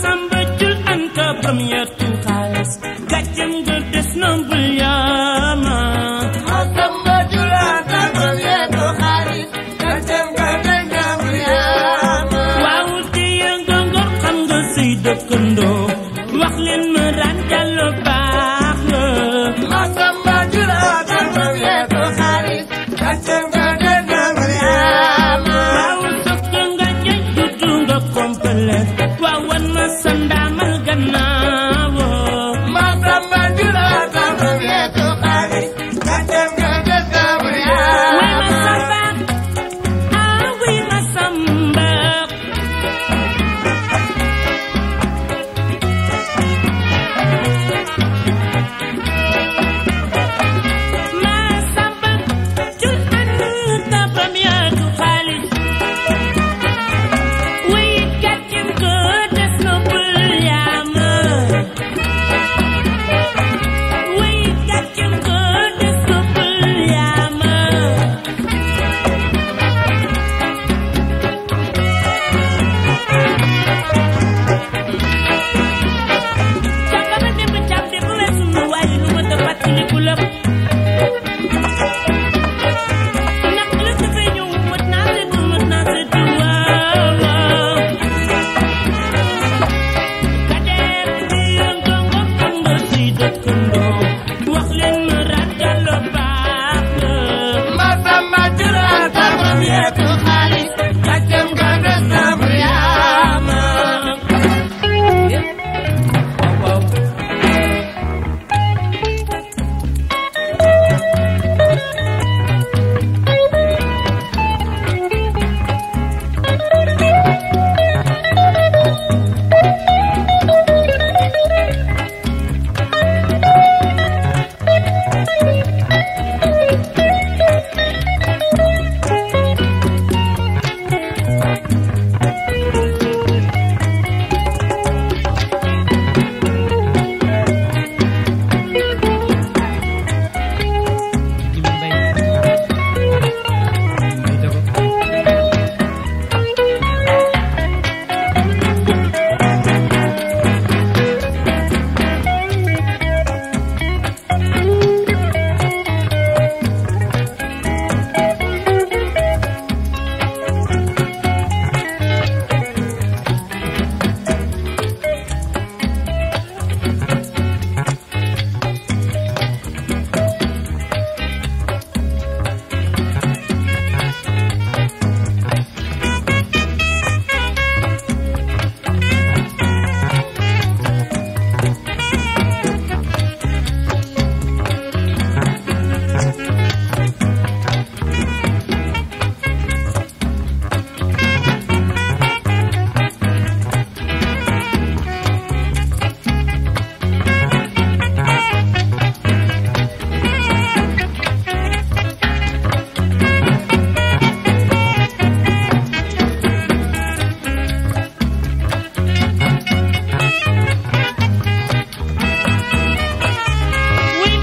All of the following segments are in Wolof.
samba jul anta premier tu xaalis gàccem nga des na bul yaama ma samba jul anta premier tu xaalis gàccem nga des na bul yaama waaw téye nga ngor xam nga say dëkkandoo wax leen ma daan jàllo baax la ma samba jul anta premier tu xaalis gàccem nga des na bul yaama waaw sëkk nga jëj dudu nga complet waaw wan ma sa ndaamal gannaaw ma samba jul anta premier tu xaalis gàccem nga des na bul yaama way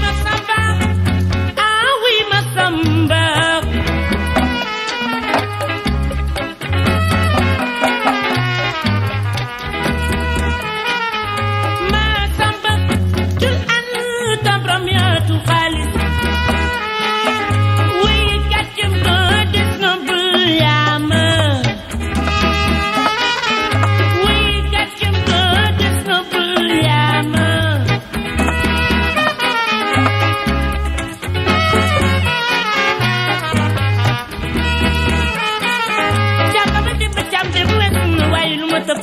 ma samba ah way ma samba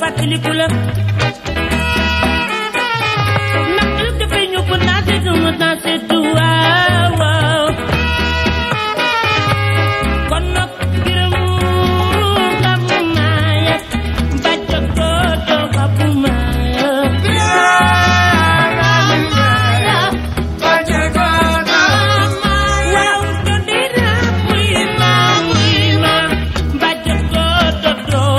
fàttaliku la ndax lu dafay ñu ko naase du ma naase du waaw waaw kon nag gërëm nga mu maaya bàcc ko doo nga bu maaya waaw do dina muy ma bàcc ko doo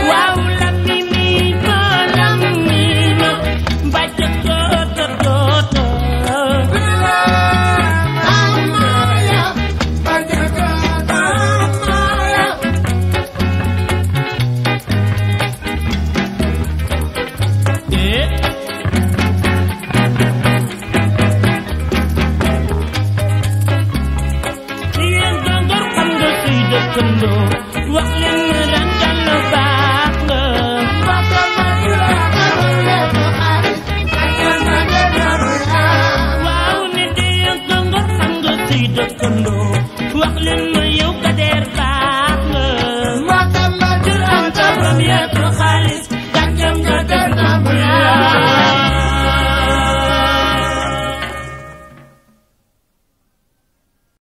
waaw la mi mi ko bàcc ko doo dëkkandoo wax leen ma rantal la baax nga waaw ne di yëg nga xam nga say dëkkandoo wax leen ma yow Kader baax